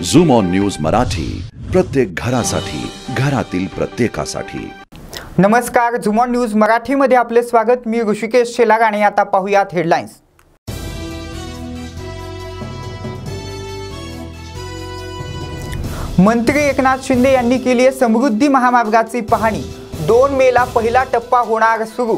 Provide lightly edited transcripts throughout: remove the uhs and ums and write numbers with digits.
Zoom on news Marathi, प्रत्येक घरासाठी, घरातील प्रत्येकासाठी। नमस्कार, झूम ऑन न्यूज मराठी मध्ये आपले स्वागत। मी ऋषिकेश शेलार आणि आता पाहूयात हेडलाइन्स। मंत्री एकनाथ शिंदे यांनी केली समृद्धी महामार्गाची पाहणी। 2 मेला पहिला टप्पा होणार सुरू।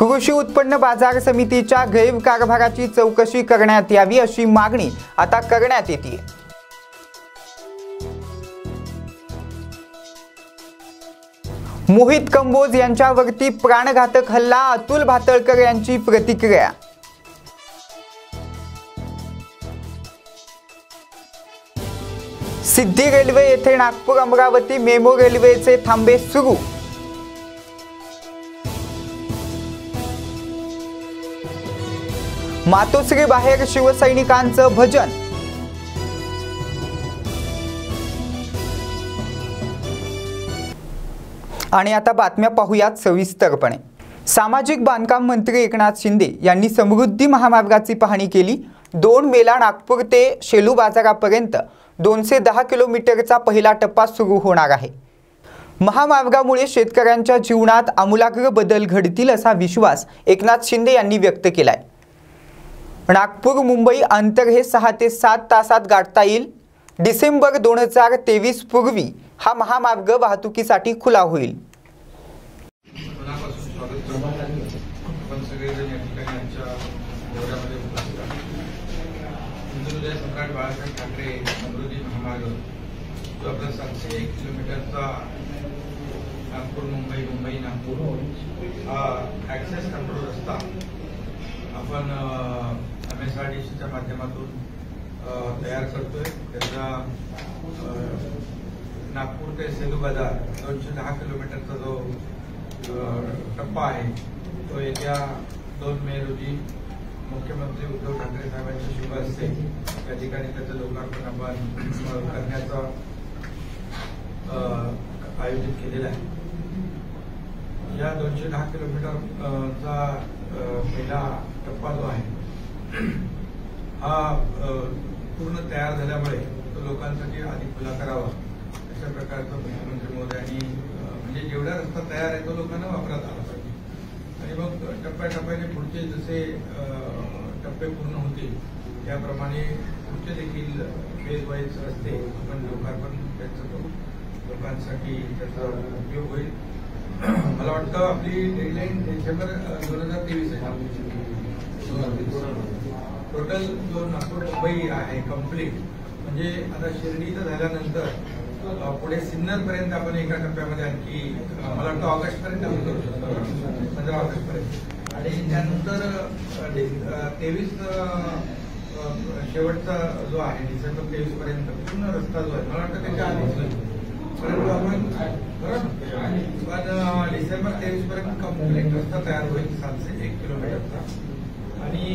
कृषी उत्पन्न बाजार समितीच्या गैरकारभाराची चौकशी करण्यात यावी अशी मागणी आता करण्यात येते। मोहित कंबोज यांच्यावरती प्राणघातक हल्ला, अतुल भातळकर यांची प्रतिक्रिया। सिद्धी रेल्वे येथे नागपूर अमरावती मेमो रेल्वेचे थांबे सुरू। मातोश्री बाहेर शिवसैनिकांचं भजन। आणि आता बातम्या पाहूयात सविस्तरपणे। सामाजिक बांधकाम मंत्री एकनाथ शिंदे यांनी समृद्धी महामार्गाची पाहणी केली। 2 मेला नागपूर ते शेलू बाजारापर्यंत 210 किलोमीटरचा पहिला टप्पा सुरू होणार आहे। महामार्गामुळे शेतकऱ्यांच्या जीवनात आमूलाग्र बदल घडतील असा विश्वास एकनाथ शिंदे यांनी व्यक्त केलाय। नागपूर मुंबई अंतर हे 6 ते 7 तासात गाठता येईल। डिसेंबर 2023 पूर्वी हा महामार्ग वाहतुकीसाठी खुला होईल। नागपूर मुंबई मुंबई नागपूर ॲक्सेस कंट्रोल रस्ता आपण MSRDCच्या माध्यमातून तयार करतोय। त्याचा नागपूर ते सेलू बाजार 210 किलोमीटरचा जो टप्पा आहे तो येत्या 2 मे रोजी मुख्यमंत्री उद्धव ठाकरे साहेबांच्या शुभ हस्ते या ठिकाणी त्याचं लोकार्पण आपण करण्याचा आयोजित केलेला आहे। या 210 किलोमीटरचा पहिला टप्पा जो आहे हा पूर्ण तयार झाल्यामुळे तो लोकांसाठी अधिक खुला करावा अशा प्रकारचं मुख्यमंत्री महोदयांनी म्हणजे जेवढा रस्ता तयार आहे तो लोकांना वापरात आला पाहिजे आणि मग टप्प्याटप्प्याने पुढचे जसे टप्पे पूर्ण होतील त्याप्रमाणे पुढचे देखील फेज वाईज रस्ते आपण लोकार्पण त्याचं लोकांसाठी त्याचा उपयोग होईल। मला वाटतं आपली डेडलाईन डिसेंबर 2023 आहे। टोटल जो नागपूर मुंबई आहे कंप्लीट म्हणजे आता शिर्डीचं झाल्यानंतर पुढे सिन्नर पर्यंत आपण एका टप्प्यामध्ये आणखी मला वाटतं ऑगस्ट पर्यंत आपण करू शकतो, 15 ऑगस्ट पर्यंत। आणि त्यानंतर 23 शेवटचा जो आहे डिसेंबर 23 पर्यंत पूर्ण रस्ता जो आहे मला वाटतं त्याच्या आधीच परंतु आपण पण डिसेंबर 23 पर्यंत कंप्लीट रस्ता तयार होईल 7 ते 1 किलोमीटरचा। आणि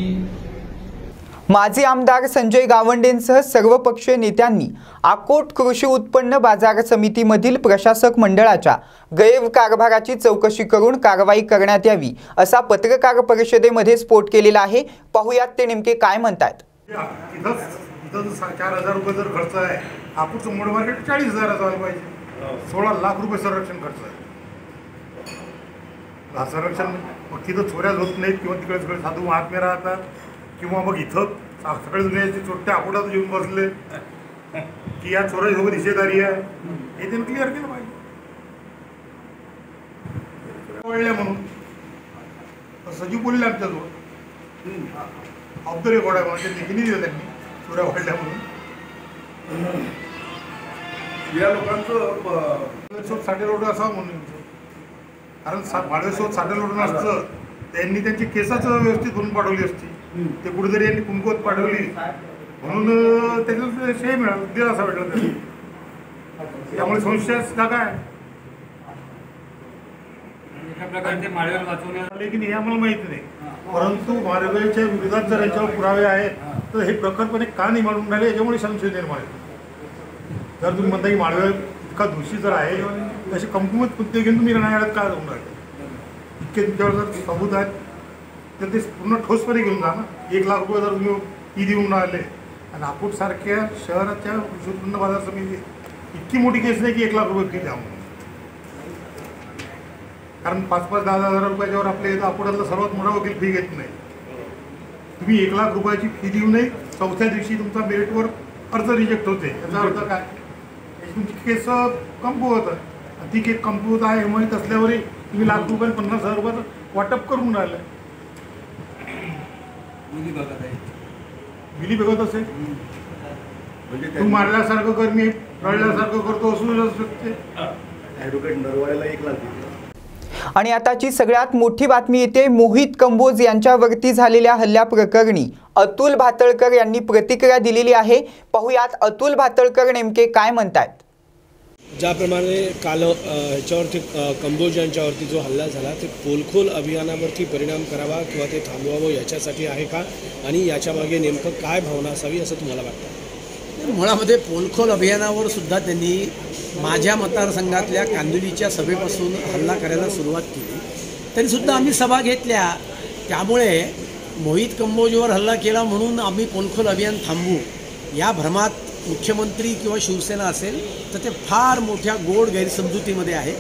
माजी आमदार संजय गावंडेंसह सर्वपक्षीय नेत्यांनी आकोट कृषी उत्पन्न बाजार समितीमधील प्रशासक मंडळाच्या गैरकारभाराची चौकशी करून कारवाई करण्यात यावी असा पत्रकार परिषदेमध्ये स्फोट केलेला आहे। पाहूयात ते नेमके काय म्हणतात। इथं 4,000 रुपये जर खर्च आहे, आपूरचं मोड मार्केट 40,000 झालं पाहिजे। 16 लाख रुपये संरक्षण खर्च आहे। हा संरक्षण मग तिथं चोऱ्याच होत नाहीत किंवा तिकडे साधू महात्मे राहतात किंवा मग इथं सगळे दुनियाचे चोट्या आपोटात येऊन बसले की या चोराईसोबत हिशेदारी आहे हे त्यांनी क्लिअर केलं पाहिजे। वळल्या म्हणून सजीव बोलले आमच्याजवळ ऑफ द रेकॉर्ड आहे म्हणून लेखीने दिलं त्यांनी चोऱ्या वळल्या म्हणून। या लोकांचं साठे रोड असावं म्हणून, कारण भाडवेसोबत साठे रोड नसतं त्यांनी त्यांची केसच व्यवस्थित करून पाठवली असती। ते कुठेतरी यांनी कुंकवत पाठवली म्हणून त्याच्यात श्रेय मिळालं दिला असं वाटलं त्यांनी। त्यामुळे संशयास जागा आहे एका प्रकारचे माळवेल वाचवण्यात की हे आम्हाला माहिती नाही, परंतु माळवेलच्या विरोधात जर याच्यावर पुरावे आहेत तर हे प्रखरपणे का नाही मांडून राहिले याच्यामुळे संशय निर्माण होतो। जर तुम्ही म्हणता की माळवेल इतका दोषी जर आहे तसे कमकुवत कृत्य घेऊन तुम्ही राहण्यात का जाऊन राहिले इतके तुमच्यावर जर सबूत आहेत तर ते पूर्ण ठोसपणे घेऊन जा ना. 1 लाख रुपये जर तुम्ही फी देऊन राहिले आणि नागपूरसारख्या शहराच्या कृषी उत्पन्न बाजार समिती इतकी मोठी केस नाही की 1 लाख रुपये फी द्या म्हणून. कारण 5-5, 10-10 रुपयाच्यावर आपल्या इथं अकोल्यातला सर्वात मोठा वकील फी घेत नाही. तुम्ही 1 लाख रुपयाची फी देऊ नये, चौथ्या दिवशी तुमचा मेरिटवर अर्ज रिजेक्ट होते. याचा अर्थ काय? तुमची केस कमकुवत आहे. ती केस कमकुवत आहे माहीत असल्यावरही तुम्ही लाख रुपये 50,000 रुपयाचं वाटप करून राहिलं. मिली बघत असेल तू मारल्यासारखं कर, मी रडल्यासारखं करतो असू शकते. ॲडव्होकेट नरवाडेला 1 लाख दिले. आणि आताची सगळ्यात मोठी बातमी येते मोहित कंबोज यांच्यावरती झालेल्या हल्ल्या प्रकरणी अतुल भातळकर यांनी प्रतिक्रिया दिलेली आहे. पाहुयात अतुल भातळकर नेमके काय म्हणतात. ज्याप्रमाणे काल ह्याच्यावरती कंबोज यांच्यावरती जो हल्ला झाला ते पोलखोल अभियानावरती परिणाम करावा किंवा ते थांबवावं याच्यासाठी आहे का, आणि याच्यामागे नेमकं काय भावना असावी असं तुम्हाला वाटतं? मुळामध्ये पोलखोल अभियानावर सुद्धा त्यांनी माझ्या मतदारसंघातल्या कांदिवलीच्या सभेपासून हल्ला करायला सुरुवात केली. तरीसुद्धा आम्ही सभा घेतल्या. त्यामुळे मोहित कंबोजवर हल्ला केला म्हणून आम्ही पोलखोल अभियान थांबवू या भ्रमात मुख्यमंत्री किंवा शिवसेना असेल तर ते फार मोठ्या गोड गैरसमजुतीमध्ये आहे.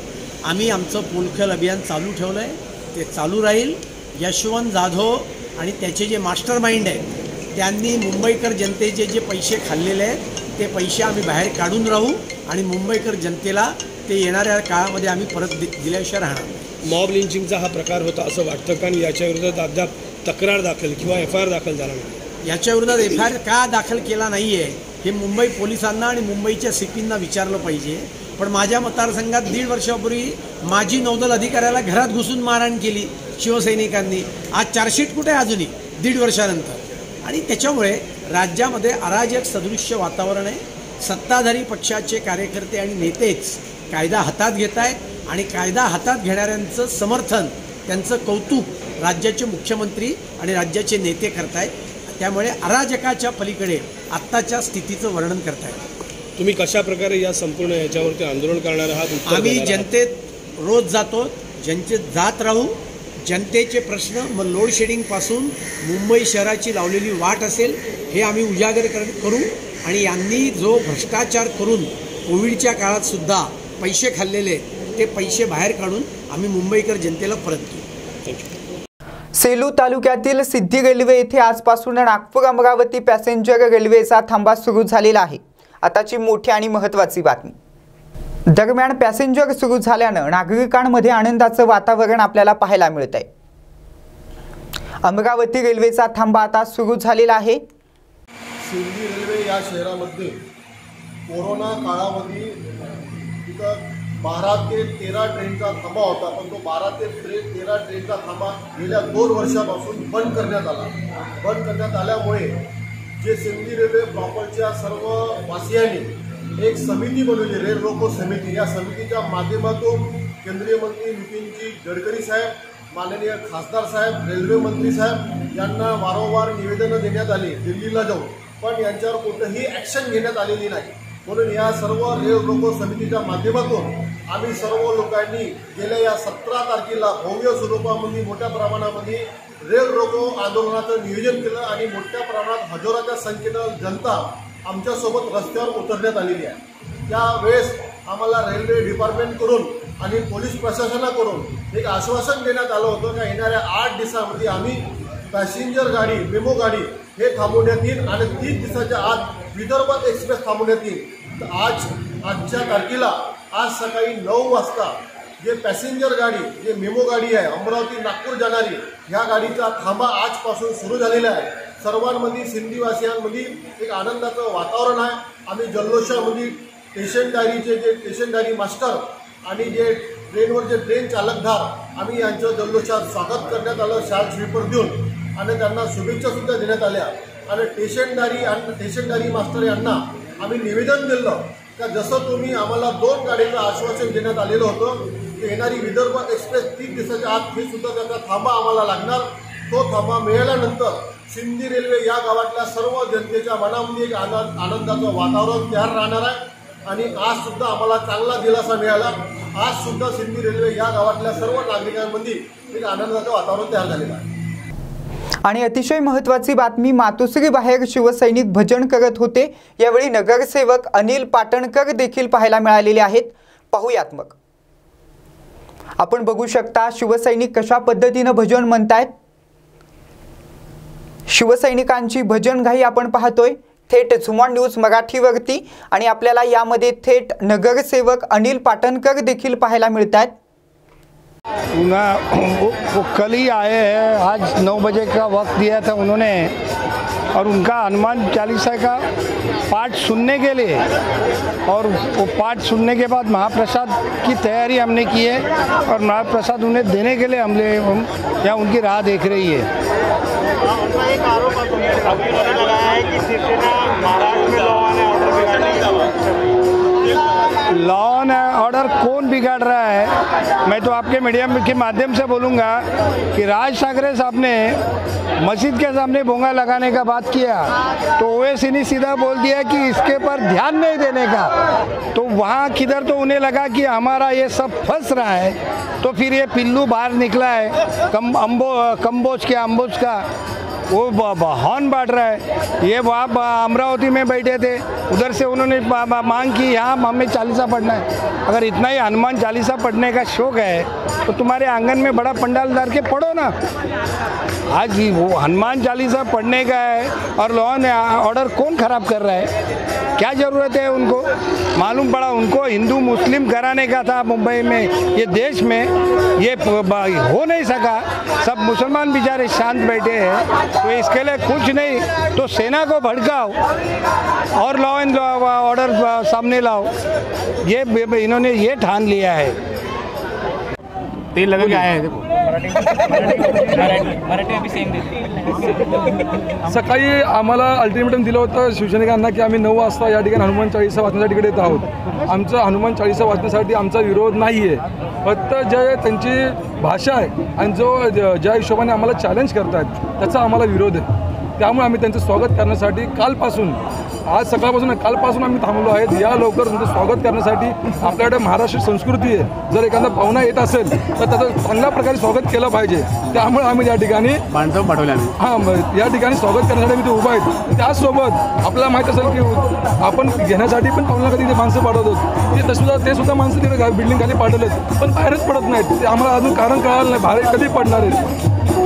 आम्ही आमचं पोलखोल अभियान चालू ठेवलं आहे, ते चालू राहील. यशवंत जाधव आणि त्याचे जे मास्टर माइंड आहेत त्यांनी मुंबईकर जनतेचे जे पैसे खाल्लेले आहेत ते पैसे आम्ही बाहेर काढून राहू आणि मुंबईकर जनतेला ते येणाऱ्या काळामध्ये आम्ही परत दिल्याशिवाय राहणार. मॉब लिंचिंगचा हा प्रकार होता असं वाटतं का, आणि याच्याविरोधात अद्याप तक्रार दाखल किंवा FIR दाखल झाला नाही? याच्याविरोधात FIR का दाखल केला नाही आहे हे मुंबई पोलिसांना आणि मुंबईच्या CPंना विचारलं पाहिजे. पण माझ्या मतदारसंघात 1.5 वर्षापूर्वी माजी नौदल अधिकाऱ्याला घरात घुसून मारहाण केली शिवसैनिकांनी. आज चार्जशीट कुठे अजूनही 1.5 वर्षानंतर. आणि त्याच्यामुळे राज्यामध्ये अराजक सदृश्य वातावरण आहे. सत्ताधारी पक्षाचे कार्यकर्ते आणि नेतेच कायदा हातात घेत आहेत आणि कायदा हातात घेणाऱ्यांचं समर्थन, त्यांचं कौतुक राज्याचे मुख्यमंत्री आणि राज्याचे नेते करतायत. त्यामुळे अराजकाच्या पलीकडे आत्ताच्या स्थितीचं वर्णन करतायत. तुम्ही कशा प्रकारे या संपूर्ण याच्यावरती आंदोलन करणार आहात? आम्ही जनतेत रोज जातो, जनतेत जात राहू. जनतेचे प्रश्न मग लोड शेडिंगपासून मुंबई शहराची लावलेली वाट असेल हे आम्ही उजागर करू. आणि यांनी जो भ्रष्टाचार करून कोविडच्या काळातसुद्धा पैसे खाल्लेले ते पैसे बाहेर काढून आम्ही मुंबईकर जनतेला परत देऊ. सेलू तालुक्यातील सिद्धी रेल्वे येथे आजपासून नागपूर अमरावती पॅसेंजर रेल्वेचा थांबा सुरू झालेला आहे. आताची मोठी आणि महत्त्वाची बातमी. दरम्यान पॅसेंजर सुरू झाल्यानं नागरिकांमध्ये आनंदाचं वातावरण आपल्याला पाहायला मिळत आहे. अमरावती रेल्वेचा थांबा आता सुरू झालेला आहे. सिंधी रेल्वे या शहरामध्ये कोरोना काळामध्ये तिथं 12 ते 13 ट्रेनचा थांबा होता, पण तो 12 ते 13 ट्रेनचा थांबा गेल्या 2 वर्षापासून बंद करण्यात आला. बंद करण्यात आल्यामुळे जे सिंधी रेल्वे प्रॉपरच्या सर्व वासियांनी एक समिती बनवली, रेल रोको समिती. या समितीच्या माध्यमातून केंद्रीय मंत्री नितीनजी गडकरी साहेब, माननीय खासदार साहेब, रेल्वे मंत्री साहेब यांना वारंवार निवेदनं देण्यात आली दिल्लीला जाऊन, पण यांच्यावर कोणतंही ॲक्शन घेण्यात आलेली नाही. म्हणून या सर्व रेल रोको समितीच्या माध्यमातून आम्ही सर्व लोकांनी गेल्या या 17 तारखेला भव्य स्वरूपामध्ये मोठ्या प्रमाणामध्ये रेल रोको आंदोलनाचं नियोजन केलं आणि मोठ्या प्रमाणात हजारोच्या संख्येनं जनता आमच्यासोबत रस्त्यावर उतरण्यात आलेली आहे. त्यावेळेस आम्हाला रेल्वे डिपार्टमेंटकडून आणि पोलीस प्रशासनाकडून एक आश्वासन देण्यात आलं होतं का येणाऱ्या 8 दिवसामध्ये आम्ही पॅसेंजर गाडी, मेमो गाडी हे थांबवण्यात येईल आणि 30 दिवसाच्या आत विदर्भ एक्सप्रेस थांबवण्यात येईल. तर आजच्या तारखेला आज सकाळी 9 वाजता जे पॅसेंजर गाडी, जे मेमो गाडी आहे अमरावती नागपूर जाणारी, ह्या गाडीचा थांबा आजपासून सुरू झालेला आहे. सर्वांमध्ये सिंधीवासियांमध्ये एक आनंदाचं वातावरण आहे. आम्ही जल्लोषामध्ये स्टेशनदारीचे जे स्टेशनदारी मास्टर आणि जे ट्रेनवर जे ट्रेन चालकदार आम्ही यांचं जल्लोषात स्वागत करण्यात आलं शाल स्वीपर देऊन आणि त्यांना शुभेच्छासुद्धा देण्यात आल्या. आणि स्टेशनदारी मास्टर यांना आम्ही निवेदन दिलं का जसं तुम्ही आम्हाला 2 गाडीचं आश्वासन देण्यात आलेलं होतं की येणारी विदर्भ एक्सप्रेस 30 दिवसाच्या आत हे सुद्धा त्याचा थांबा आम्हाला लागणार. तो थांबा मिळाल्यानंतर सिंधी रेल्वे या गावातल्या सर्व जनतेच्या मनामध्ये एक आनंदाचं वातावरण तयार राहणार आहे. आणि आज सुद्धा आम्हाला चांगला दिलासा मिळाला. आज सुद्धा सिंधी रेल्वे या गावातल्या सर्व नागरिकांमध्ये एक आनंदाचं वातावरण तयार झालेलं आहे. आणि अतिशय महत्त्वाची बातमी, मातोश्री बाहेर शिवसैनिक भजन करत होते। यावेळी नगरसेवक अनिल पाटणकर देखील पाहायला मिळालेले आहेत। पाहूयात मग। आपण बघू शकता शिवसैनिक कशा पद्धतीने भजन म्हणतायत। शिवसैनिकांची भजनघाई आपण पाहतोय थेट झुमॉन न्यूज मराठीवरती आणि आपल्याला यामध्ये थेट नगरसेवक अनिल पाटणकर देखील पाहायला मिळतात। वो कल ही आए हैं, आज 9 बजे का वक्त दिया था उन्होंने, और उनका हनुमान चालीसा का पाठ सुनने के लिए, और वो पाठ सुनने के बाद महाप्रसाद की तैयारी हमने की है और महाप्रसाद उन्हें देने के लिए हम यहाँ उनकी राह देख रही है। एक आरोप लगाया है कि शिवसेना महाराष्ट्र में लॉ एंड ऑर्डर कौन बिगाड़ रहा है? मैं तो आपके मीडिया के माध्यम से बोलूँगा कि राज ठाकरे साहब ने मस्जिद के सामने भोंगा लगाने का बात किया तो ओवैसी ने सीधा बोल दिया कि इसके पर ध्यान नहीं देने का, तो वहाँ किधर तो उन्हें लगा कि हमारा ये सब फंस रहा है, तो फिर ये पिल्लू बाहर निकला है कम्बोज का वो हॉर्न बांट रहा है। ये वहाँ अमरावती में बैठे थे, उधर से उन्होंने मांग की यहाँ हमें चालीसा पढ़ना है। अगर इतना ही हनुमान चालीसा पढ़ने का शौक है तो तुम्हारे आंगन में बड़ा पंडाल डाल के पढ़ो ना। आज वो हनुमान चालीसा पढ़ने का है और लॉ एंड ऑर्डर कौन खराब कर रहा है? क्या ज़रूरत है उनको? मालूम पड़ा उनको हिंदू मुस्लिम कराने का था मुंबई में, ये देश में ये हो नहीं सका। सब मुसलमान बेचारे शांत बैठे हैं, तो इसके लिए कुछ नहीं तो सेना को भड़काओ और लॉ एंड ऑर्डर सामने लाओ। ये इन्होंने ये ठान लिया है। तेल लगा के आया है देखो। सकाळी आम्हाला अल्टिमेटम दिलं होतं शिवसैनिकांना की आम्ही 9 वाजता या ठिकाणी हनुमान चालीसा वाचण्यासाठी इकडे येत आहोत। आमचा हनुमान चालीसा वाचण्यासाठी आमचा विरोध नाही आहे, फक्त जे त्यांची भाषा आहे आणि जो ज्या हिशोबाने आम्हाला चॅलेंज करतात त्याचा आम्हाला विरोध आहे। त्यामुळे आम्ही त्यांचं स्वागत करण्यासाठी आज सकाळपासून कालपासून आम्ही थांबलो आहेत। या लवकर तुमचं स्वागत करण्यासाठी आपल्याकडे महाराष्ट्र संस्कृती आहे, जर एखादा पाहुणा येत असेल तर त्याचं चांगल्या प्रकारे स्वागत केलं पाहिजे। त्यामुळे आम्ही या ठिकाणी माणसं पाठवले आम्ही या ठिकाणी स्वागत करण्यासाठी आम्ही ते उभा आहेत। त्याचसोबत आपल्याला माहीत असेल की आपण घेण्यासाठी पण पाहुण्याला तिथे माणसं पाठवतो, ते सुद्धा माणसं तिथे बिल्डिंग खाली पाठवलेत पण बाहेरच पडत नाहीत। ते आम्हाला अजून कारण कळालं नाही बाहेर कधी पडणार आहे।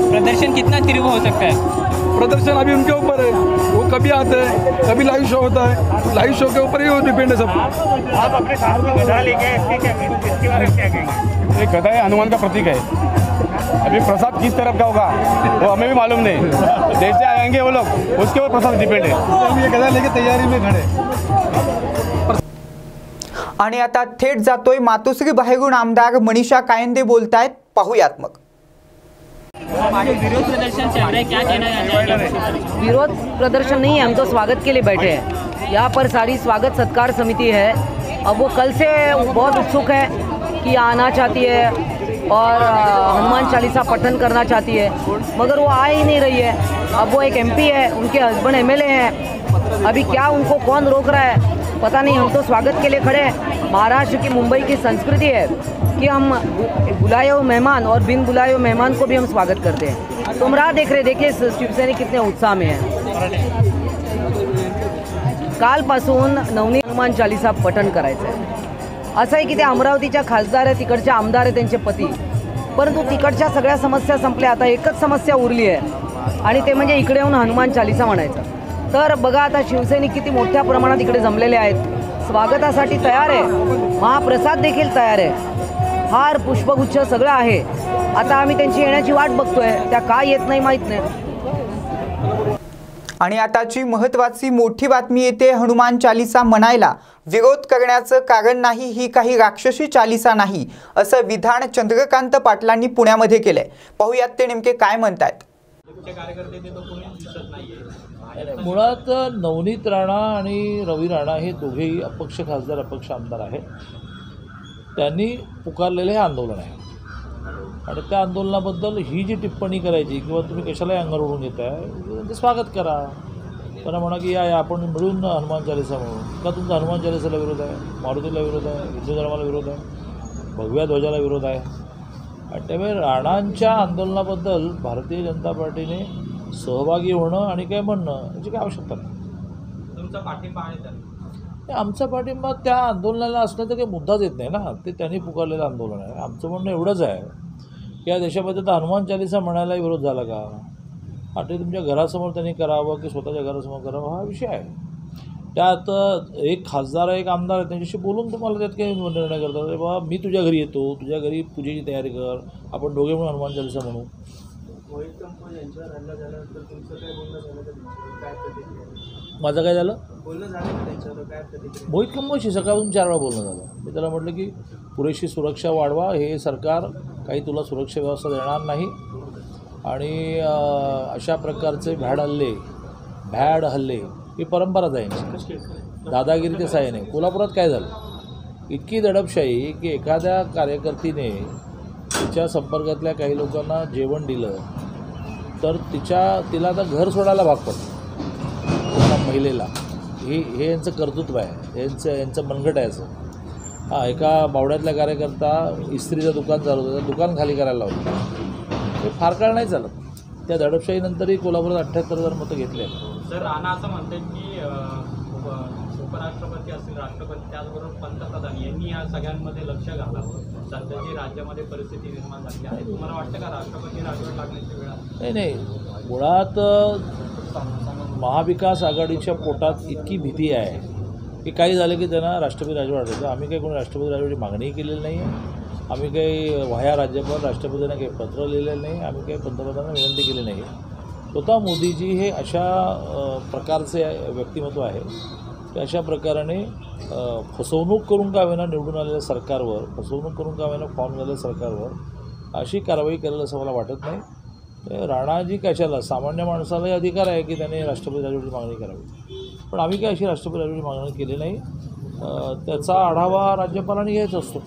प्रदर्शन कितना तीव्र हो सकता है? प्रदर्शन अभी उनके ऊपर है, वो कभी आते हैं, कभी लाइव शो होता है, लाइव शो के ऊपर ही वो डिपेंड है सब। आप अपने साथ में गधा लेके इसके बारे में क्या कहेंगे? एक गधा है, हनुमान का प्रतीक है। अभी प्रसाद किस तरफ का होगा वो हमें भी मालूम नहीं, जैसे आएंगे वो लोग उसके ऊपर प्रसाद डिपेंड है। हम ये गधा लेके तैयारी में खड़े। आणि आता थेट जातोय मातोश्री बाहेरून आमदार मनीषा कायंदे बोलतायत। पाहूयात मग। विरोध प्रदर्शन चल रहा है, क्या कहना चाहेंगे? विरोध प्रदर्शन नहीं है, हम तो स्वागत के लिए बैठे हैं। यहाँ पर सारी स्वागत सत्कार समिति है, अब वो कल से बहुत उत्सुक है कि आना चाहती है और हनुमान चालीसा पठन करना चाहती है, मगर वो आ ही नहीं रही है। अब वो एक MP है, उनके हस्बैंड MLA हैं, अभी क्या उनको कौन रोक रहा है पता नहीं। हम तो स्वागत के लिए खड़े हैं। महाराष्ट्र की मुंबई की संस्कृति है कि हम बुलाए हुए मेहमान और बिन बुलाए हुए मेहमान को भी हम स्वागत करते हैं। तो हम राह देख रहे, देखिए शिवसैनिक कितने उत्साह में हैं। कालपासून नवनीत हनुमान चालीसा पठण करायचं आहे। असं आहे की ते अमरावतीच्या खासदार आहे, तिकडच्या आमदार आहे त्यांचे पती, परंतु तिकडच्या सगळ्या समस्या संपल्या, आता एकच समस्या उरली आहे आणि ते म्हणजे इकडे येऊन हनुमान चालीसा म्हणायचं। तर बघा आता शिवसैनिक किती मोठ्या प्रमाणात इकडे जमलेले आहेत, स्वागतासाठी तयार आहे, महाप्रसाद देखील तयार आहे, हार पुष्पगुच्छ सगळं आहे। आता आम्ही त्यांची येण्याची वाट बघतोय, त्या का येत नाही माहीत नाही। आणि आताची महत्त्वाची मोठी बातमी येते, हनुमान चालीसा म्हणायला विरोध करण्याचं कारण नाही, ही काही राक्षसी चालीसा नाही, असं विधान चंद्रकांत पाटलांनी पुण्यामध्ये केलंय। पाहूयात ते नेमके काय म्हणतात। मुळात नवनीत राणा आणि रवी राणा हे दोघेही अपक्ष खासदार अपक्ष आमदार आहेत। त्यांनी पुकारलेले हे आंदोलन आहे आणि त्या आंदोलनाबद्दल ही जी टिप्पणी करायची किंवा तुम्ही कशालाही अंगावर ओढून घेताय ते स्वागत करा, त्यांना म्हणा की या आपण मिळून हनुमान चालीसा म्हणून। का तुमचा हनुमान चालीसाला विरोध आहे, मारुतीला विरोध आहे, हिंदू धर्माला विरोध आहे, भगव्या ध्वजाला विरोध आहे। आणि त्यामुळे राणांच्या आंदोलनाबद्दल भारतीय जनता पार्टीने सहभागी होणं आणि काय म्हणणं याची काय आवश्यकता नाही. तुमचा पाठिंबा आहे तर आमचा पाठिंबा त्या आंदोलनाला असण्याचा काही मुद्दाच येत नाही ना. ते त्यांनी पुकारलेलं आंदोलन आहे. आमचं म्हणणं एवढंच आहे की या देशामध्ये तर हनुमान चालीसा म्हणायलाही विरोध झाला का? हा ते तुमच्या घरासमोर त्यांनी करावं की स्वतःच्या घरासमोर करावं हा विषय आहे. त्यात एक खासदार एक आमदार आहे त्यांच्याशी बोलून तुम्हाला त्यात काही निर्णय करतात. अरे बाबा मी तुझ्या घरी येतो, तुझ्या घरी पूजेची तयारी कर, आपण दोघे म्हणून हनुमान चालीसा म्हणू. माझं काय झालं? मोहित कंबोजशी सकाळपासून 4 वेळा बोलणं झालं. मी त्याला म्हटलं की पुरेशी सुरक्षा वाढवा, हे सरकार काही तुला सुरक्षा व्यवस्था देणार नाही आणि अशा प्रकारचे भॅड हल्ले ही परंपराच आहे. दादागिरीच्या साह्याने कोल्हापुरात काय झालं? इतकी दडपशाही की एखाद्या कार्यकर्तीने तिच्या संपर्कातल्या काही लोकांना जेवण दिलं तर तिला आता घर सोडायला भाग पडतं. त्या महिलेला हे यांचं कर्तृत्व आहे, यांचं मनगट आहे. असं एका बावड्यातल्या कार्यकर्ता इस्त्रीचं दुकान चालवतं, त्याचं दुकान खाली करायला लावलं. हे फार काळ नाही चालत. त्या दडपशाहीनंतरही कोल्हापुरात 78,000 मतं घेतले. सर राणा असं म्हणतात की उपराष्ट्रपती असतील, राष्ट्रपती त्याचबरोबर पंतप्रधान यांनी या सगळ्यांमध्ये लक्ष घालावं. सध्याची राज्यामध्ये परिस्थिती निर्माण झाली आहे. तुम्हाला वाटतं का राष्ट्रपती राजवट लागण्याची वेळ? नाही, मुळात महाविकास आघाडीच्या पोटात इतकी भीती आहे की काही झालं की त्यांना राष्ट्रपती राजवट आठवतं. आम्ही काही कोणी राष्ट्रपती राजवटीची मागणी केलेली नाही आहे. आम्ही काही व्हाया राज्यपाल राष्ट्रपतींना काही पत्र लिहिलेलं नाही. आम्ही काही पंतप्रधानांना विनंती केली नाही. स्वतः मोदीजी हे अशा प्रकारचे व्यक्तिमत्व आहे की अशा प्रकाराने फसवणूक करून का होईना निवडून आलेल्या सरकारवर, फसवणूक करून का होईना फॉर्म झालेल्या सरकारवर अशी कारवाई करेल असं मला वाटत नाही. राणाजी कशाला, सामान्य माणसालाही अधिकार आहे की त्याने राष्ट्रपती राजवटीची मागणी करावी, पण आम्ही काय अशी राष्ट्रपती राजवटीची मागणी केली नाही. त्याचा आढावा राज्यपालांनी घ्यायचा असतो.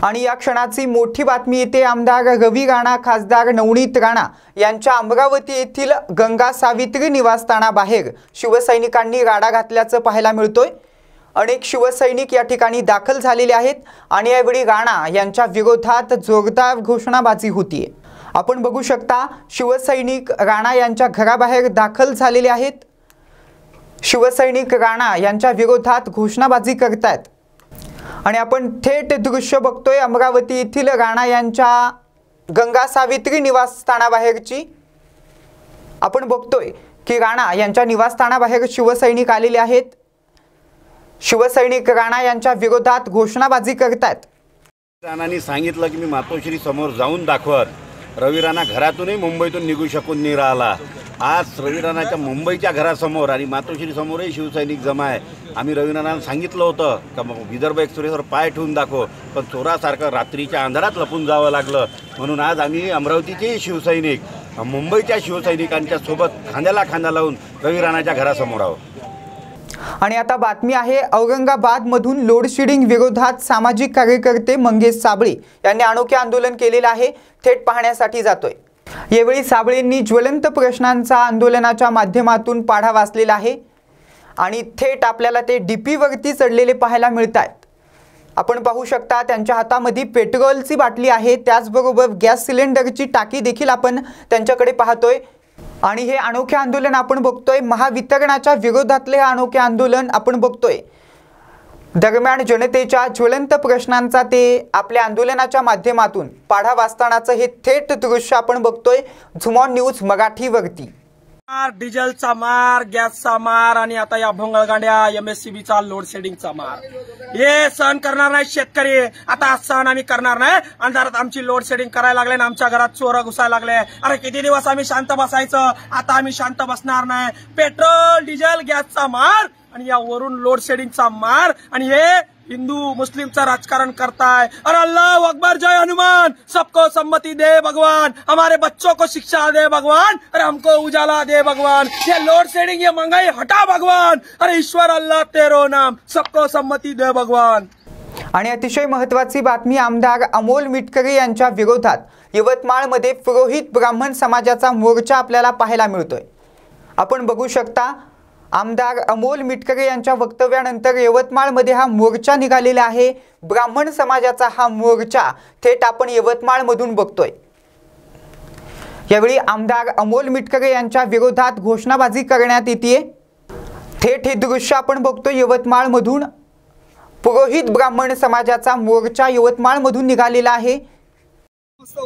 आणि या क्षणाची मोठी बातमी येते. आमदार रवी राणा, खासदार नवनीत राणा यांच्या अमरावती येथील गंगा सावित्री निवासस्थानाबाहेर शिवसैनिकांनी राडा घातल्याचं पाहायला मिळतोय. अनेक शिवसैनिक या ठिकाणी दाखल झालेले आहेत आणि यावेळी राणा यांच्या विरोधात जोरदार घोषणाबाजी होतीये. आपण बघू शकता शिवसैनिक राणा यांच्या घराबाहेर दाखल झालेले आहेत. शिवसैनिक राणा यांच्या विरोधात घोषणाबाजी करतायत आणि आपण थेट दृश्य बघतोय अमरावती येथील राणा यांच्या गंगा सावित्री निवासस्थानाबाहेरची. आपण बघतोय की राणा यांच्या निवासस्थानाबाहेर शिवसैनिक आलेले आहेत. शिवसैनिक राणा यांच्या विरोधात घोषणाबाजी करतायत. राणांनी सांगितलं की मी मातोश्री समोर जाऊन दाखवत. रवी राणा घरातूनही मुंबईतून निघू शकून नाही राहिला. आज रवी राणाच्या मुंबईच्या घरासमोर आणि मातोश्री समोरही शिवसैनिक जमा आहे. आम्ही रवी राणांना सांगितलं होतं का विदर्भ एक्सप्रेसवर पाय ठेवून दाखव, पण चोरासारखं रात्रीच्या अंधारात लपून जावं लागलं. म्हणून आज आम्ही अमरावतीचे शिवसैनिक मुंबईच्या शिवसैनिकांच्या सोबत खांद्याला खांदा लावून रवी राणाच्या घरासमोर आहोत. आणि आता बातमी आहे औरंगाबादमधून लोडशेडिंग विरोधात सामाजिक कार्यकर्ते मंगेश साबळे यांनी अनोखे आंदोलन केलेलं आहे. थेट पाहण्यासाठी जातोय. यावेळी साबळेंनी ज्वलंत प्रश्नांचा आंदोलनाच्या माध्यमातून पाढा वाचलेला आहे आणि थेट आपल्याला ते डीपी वरती चढलेले पाहायला मिळतात. आपण पाहू शकता त्यांच्या हातामध्ये पेट्रोलची बाटली आहे, त्याचबरोबर गॅस सिलेंडरची टाकी देखील आपण त्यांच्याकडे पाहतोय. आणि हे अनोखे आंदोलन आपण बघतोय महावितरणाच्या विरोधातले हे अनोखे आंदोलन आपण बघतोय. दरम्यान जनतेच्या ज्वलंत प्रश्नांचा ते आपल्या आंदोलनाच्या माध्यमातून पाढा वाचतानाचं हे थेट दृश्य आपण बघतोय झूम ऑन न्यूज मराठीवरती. डिझेलचा मार, गॅसचा मार आणि आता या भोंगळगाड्या MSCBचा लोड शेडिंगचा मार, हे सहन करणार नाही शेतकरी. आता सहन आम्ही करणार नाही. अंधारात आमची लोड शेडिंग करायला लागले ना आमच्या घरात चोर घुसायला लागले. अरे किती दिवस आम्ही शांत बसायचं, आता आम्ही शांत बसणार नाही. पेट्रोल, डिझेल, गॅसचा मार आणि यावरून लोड शेडिंगचा मार आणि हे हिंदू मुस्लिमचं राजकारण करताय. अरे अल्लाह अकबर, जय हनुमान, सबको सम्मति दे भगवान, हमारे बच्चों को शिक्षा दे भगवान, अरे हमको उजाला दे भगवान, ये लोड शेडिंग ये महंगाई हटा भगवान, अरे ईश्वर अल्लाह तेरो नाम, सबको सम्मति दे भगवान. आणि अतिशय महत्त्वाची बातमी आमदार अमोल मिटकरी यांच्या विरोधात यवतमाळमध्ये पुरोहित ब्राह्मण समाजाचा मोर्चा आपल्याला पाहायला मिळतोय. आपण बघू शकता आमदार अमोल मिटकरी यांच्या वक्तव्यानंतर यवतमाळमध्ये हा मोर्चा निघालेला आहे. ब्राह्मण समाजाचा हा मोर्चा थेट आपण यवतमाळमधून बघतोय. यावेळी आमदार अमोल मिटकरे यांच्या विरोधात घोषणाबाजी करण्यात येते। थेट हे दृश्य आपण बघतो। यवतमाळ मधून पुरोहित ब्राह्मण समाजाचा मोर्चा यवतमाळ मधून निघालेला आहे।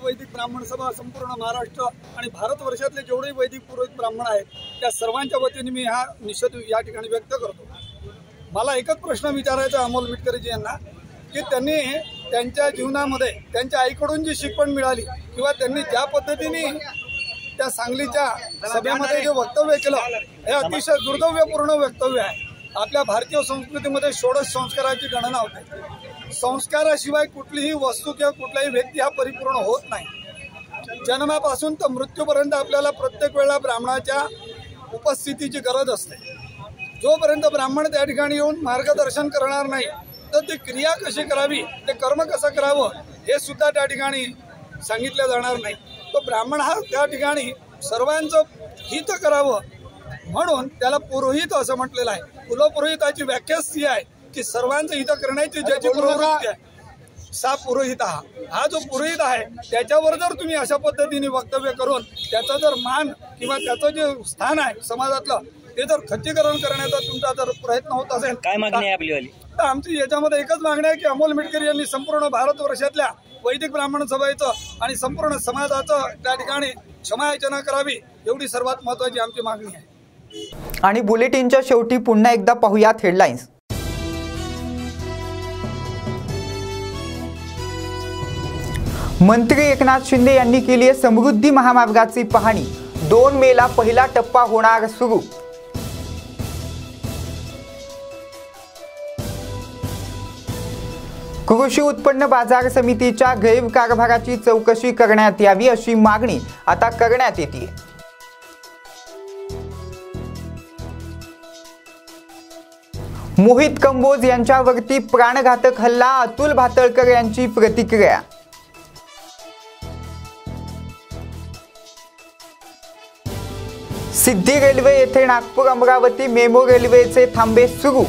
वैदिक ब्राह्मण सभा संपूर्ण महाराष्ट्र आणि भारतवर्षातले जेवढे वैदिक पुरोहित ब्राह्मण आहेत त्या सर्वांच्या वतीने मी हा निषेध या ठिकाणी व्यक्त करतो। मला एकच प्रश्न विचारायचा अमोल मिटकरेजी यांना की त्यांनी त्यांच्या जीवनामध्ये त्यांच्या आईकडून जी शिकवण मिळाली किंवा त्यांनी ज्या पद्धतीने त्या सांगलीच्या सभेमध्ये जे वक्तव्य केलं हे अतिशय दुर्दैवपूर्ण वक्तव्य आहे। आपल्या भारतीय संस्कृतीमध्ये 16 संस्काराची गणना होते। संस्काराशिवाय कुठलीही वस्तू किंवा कुठलाही व्यक्ती हा परिपूर्ण होत नाही। जन्मापासून तर मृत्यूपर्यंत आपल्याला प्रत्येक वेळेला ब्राह्मणाच्या उपस्थितीची गरज असते। जोपर्यंत ब्राह्मण त्या ठिकाणी येऊन मार्गदर्शन करणार नाही तर ती क्रिया कशी करावी, ते कर्म कसं करावं हे सुद्धा त्या ठिकाणी सांगितलं जाणार नाही। तो ब्राह्मण हा त्या ठिकाणी सर्वांचं हित करावं म्हणून त्याला पुरोहित असं म्हटलेलं आहे। कुलपुरोहिताची व्याख्याच ती आहे की सर्वांचं हित करण्याची ज्याची प्रवृत्ती आहे सा पुरोहित हा जो पुरोहित आहे त्याच्यावर जर तुम्ही अशा पद्धतीने वक्तव्य करून त्याचा जर मान किंवा त्याचं जे स्थान आहे समाजातलं ते जर खच्चीकरण करण्याचा तुमचा जर प्रयत्न होत असेल, काय मागणी आहे आपली वाली, तर आमची याच्यामध्ये एकच मागणी आहे की अमोल मिटकरे यांनी संपूर्ण भारतवर्षातल्या वैदिक ब्राह्मण सभेचं आणि संपूर्ण समाजाचं त्या ठिकाणी क्षमायाचना करावी एवढी सर्वात महत्त्वाची आमची मागणी आहे। आणि बुलेटिनच्या शेवटी पुन्हा एकदा पाहूयात हेडलाईन्स। मंत्री एकनाथ शिंदे यांनी केली आहे समृद्धी महामार्गाची पाहणी। 2 मेला पहिला टप्पा होणार सुरू। कृषी उत्पन्न बाजार समितीच्या गैरकारभाराची चौकशी करण्यात यावी अशी मागणी आता करण्यात येते। मोहित कंबोज यांच्यावरती प्राणघातक हल्ला, अतुल भातळकर यांची प्रतिक्रिया। सिद्धी रेल्वे येथे नागपूर अमरावती मेमो रेल्वेचे थांबे सुरू।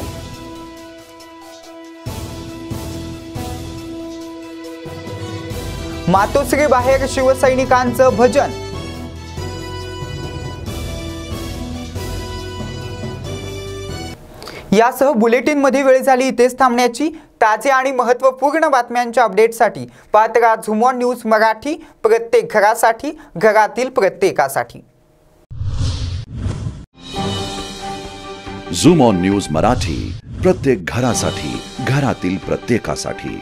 मातोश्री बाहेर शिवसैनिकांचं भजन। यासह बुलेटिन मध्ये वेळ झाली इथेच थांबण्याची। ताजे आणि महत्त्वपूर्ण बातम्यांच्या अपडेटसाठी पाहत राहा झूम ऑन न्यूज मराठी, प्रत्येक घरासाठी, घरातील प्रत्येकासाठी। झूम ऑन न्यूज मराठी, प्रत्येक घरासाठी, घरातील प्रत्येकासाठी।